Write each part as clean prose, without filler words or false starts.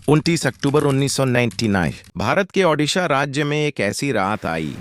29 अक्टूबर 1999 भारत के ओडिशा राज्य में एक ऐसी रात आई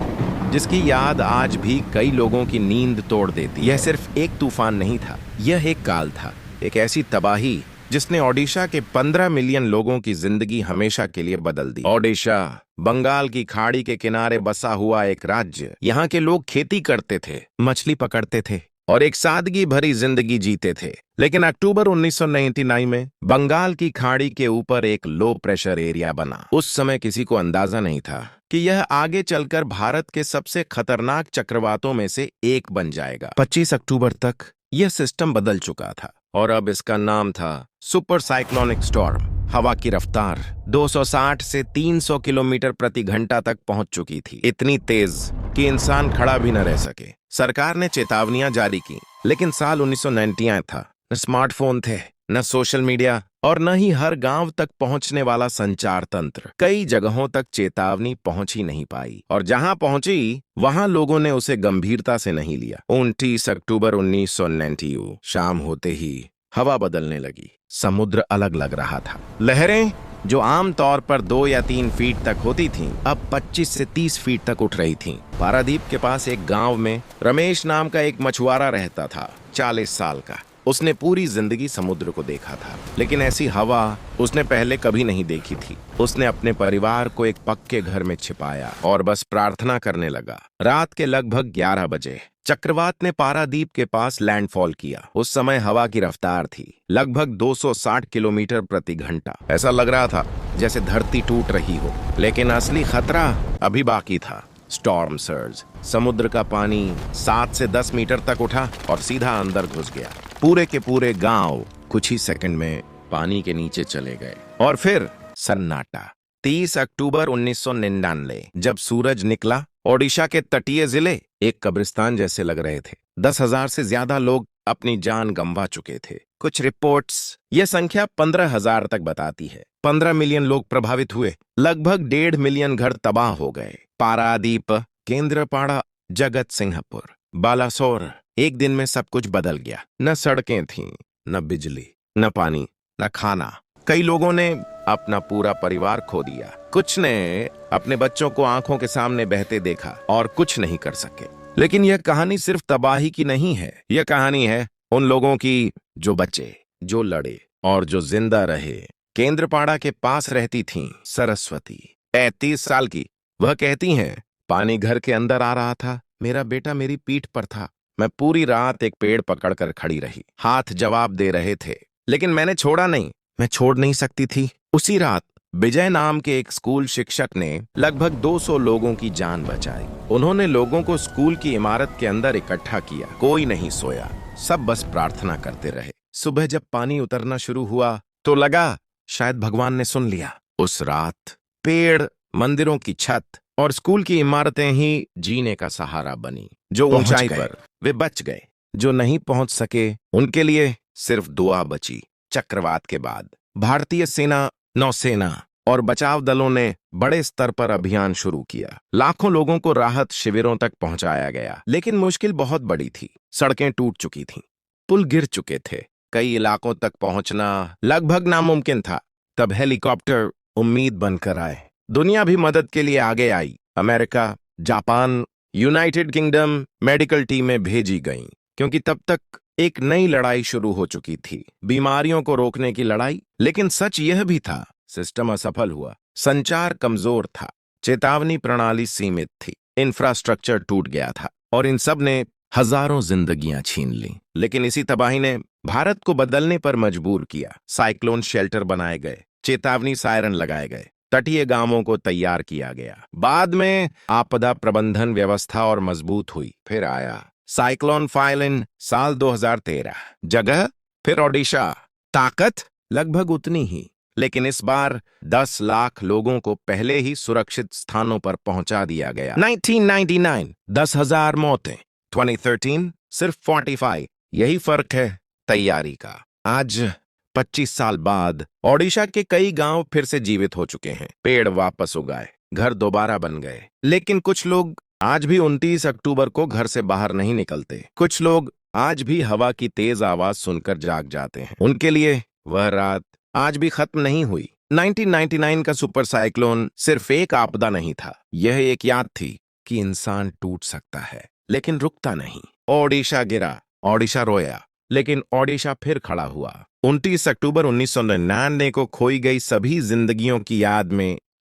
जिसकी याद आज भी कई लोगों की नींद तोड़ देती। यह सिर्फ एक तूफान नहीं था, यह एक काल था, एक ऐसी तबाही जिसने ओडिशा के 15 मिलियन लोगों की जिंदगी हमेशा के लिए बदल दी। ओडिशा बंगाल की खाड़ी के किनारे बसा हुआ एक राज्य। यहाँ के लोग खेती करते थे, मछली पकड़ते थे और एक सादगी भरी जिंदगी जीते थे। लेकिन अक्टूबर 1999 में बंगाल की खाड़ी के ऊपर एक लो प्रेशर एरिया बना। उस समय किसी को अंदाजा नहीं था कि यह आगे चलकर भारत के सबसे खतरनाक चक्रवातों में से एक बन जाएगा। 25 अक्टूबर तक यह सिस्टम बदल चुका था और अब इसका नाम था सुपर साइक्लोनिक स्टॉर्म। हवा की रफ्तार 260 से 300 किलोमीटर प्रति घंटा तक पहुंच चुकी थी, इतनी तेज कि इंसान खड़ा भी न रह सके। सरकार ने चेतावनियां जारी की, लेकिन साल 1990 था। न स्मार्टफोन थे, न सोशल मीडिया और न ही हर गांव तक पहुंचने वाला संचार तंत्र। कई जगहों तक चेतावनी पहुंच ही नहीं पाई और जहां पहुंची वहां लोगों ने उसे गंभीरता से नहीं लिया। 29 अक्टूबर 1990 शाम होते ही हवा बदलने लगी। समुद्र अलग लग रहा था। लहरें जो आमतौर पर 2 या 3 फीट तक होती थीं, अब 25 से 30 फीट तक उठ रही थीं। पारादीप के पास एक गांव में रमेश नाम का एक मछुआरा रहता था, 40 साल का। उसने पूरी जिंदगी समुद्र को देखा था, लेकिन ऐसी हवा उसने पहले कभी नहीं देखी थी। उसने अपने परिवार को एक पक्के घर में छिपाया और बस प्रार्थना करने लगा। रात के लगभग 11 बजे चक्रवात ने पारादीप के पास लैंडफॉल किया। उस समय हवा की रफ्तार थी लगभग 260 किलोमीटर प्रति घंटा। ऐसा लग रहा था जैसे धरती टूट रही हो, लेकिन असली खतरा अभी बाकी था। Storm surge. समुद्र का पानी 7 से 10 मीटर तक उठा और सीधा अंदर घुस गया। पूरे के पूरे गांव कुछ ही सेकंड में पानी के नीचे चले गए और फिर सन्नाटा। 30 अक्टूबर 1999 जब सूरज निकला, ओडिशा के तटीय जिले एक कब्रिस्तान जैसे लग रहे थे। 10,000 से ज्यादा लोग अपनी जान गंवा चुके थे। कुछ रिपोर्ट्स यह संख्या 15,000 तक बताती है। 15 मिलियन लोग प्रभावित हुए, लगभग 1.5 मिलियन घर तबाह हो गए। पारादीप, केंद्रपाड़ा, जगत सिंहपुर, बालासोर, एक दिन में सब कुछ बदल गया। न सड़कें थीं, न बिजली, न पानी, न खाना। कई लोगों ने अपना पूरा परिवार खो दिया। कुछ ने अपने बच्चों को आंखों के सामने बहते देखा और कुछ नहीं कर सके। लेकिन यह कहानी सिर्फ तबाही की नहीं है। यह कहानी है उन लोगों की जो बचे, जो लड़े और जो जिंदा रहे। केंद्रपाड़ा के पास रहती थीं सरस्वती, 35 साल की। वह कहती हैं, पानी घर के अंदर आ रहा था, मेरा बेटा मेरी पीठ पर था। मैं पूरी रात एक पेड़ पकड़कर खड़ी रही। हाथ जवाब दे रहे थे, लेकिन मैंने छोड़ा नहीं। मैं छोड़ नहीं सकती थी। उसी रात विजय नाम के एक स्कूल शिक्षक ने लगभग 200 लोगों की जान बचाई। उन्होंने लोगों को स्कूल की इमारत के अंदर इकट्ठा किया। कोई नहीं सोया, सब बस प्रार्थना करते रहे। सुबह जब पानी उतरना शुरू हुआ तो लगा शायद भगवान ने सुन लिया। उस रात पेड़, मंदिरों की छत और स्कूल की इमारतें ही जीने का सहारा बनी। जो ऊंचाई पर, वे बच गए। जो नहीं पहुंच सके, उनके लिए सिर्फ दुआ बची। चक्रवात के बाद भारतीय सेना, नौसेना और बचाव दलों ने बड़े स्तर पर अभियान शुरू किया। लाखों लोगों को राहत शिविरों तक पहुंचाया गया, लेकिन मुश्किल बहुत बड़ी थी। सड़कें टूट चुकी थीं, पुल गिर चुके थे, कई इलाकों तक पहुंचना लगभग नामुमकिन था। तब हेलीकॉप्टर उम्मीद बनकर आए। दुनिया भी मदद के लिए आगे आई। America, Japan, United Kingdom medical टीमें भेजी गईं, क्योंकि तब तक एक नई लड़ाई शुरू हो चुकी थी, बीमारियों को रोकने की लड़ाई। लेकिन सच यह भी था, सिस्टम असफल हुआ। संचार कमजोर था, चेतावनी प्रणाली सीमित थी, इंफ्रास्ट्रक्चर टूट गया था और इन सब ने हजारों जिंदगियां छीन ली। लेकिन इसी तबाही ने भारत को बदलने पर मजबूर किया। साइक्लोन शेल्टर बनाए गए, चेतावनी सायरन लगाए गए, तटीय गांवों को तैयार किया गया। बाद में आपदा प्रबंधन व्यवस्था और मजबूत हुई। फिर आया साइक्लोन फाइलिन साल 2013। जगह फिर ओडिशा, ताकत लगभग उतनी ही, लेकिन इस बार 10 लाख लोगों को पहले ही सुरक्षित स्थानों पर पहुंचा दिया गया। 1999 10,000 मौतें, 2013 सिर्फ 45। यही फर्क है तैयारी का। आज 25 साल बाद ओडिशा के कई गांव फिर से जीवित हो चुके हैं। पेड़ वापस उगाए, घर दोबारा बन गए। लेकिन कुछ लोग आज भी 29 अक्टूबर को घर से बाहर नहीं निकलते। कुछ लोग आज भी हवा की तेज आवाज सुनकर जाग जाते हैं। उनके लिए वह रात आज भी खत्म नहीं हुई। 1999 का सुपर साइक्लोन सिर्फ एक आपदा नहीं था, यह एक याद थी कि इंसान टूट सकता है लेकिन रुकता नहीं। ओडिशा गिरा, ओडिशा रोया, लेकिन ओडिशा फिर खड़ा हुआ। 29 अक्टूबर 1999 को खोई गई सभी जिंदगियों की याद में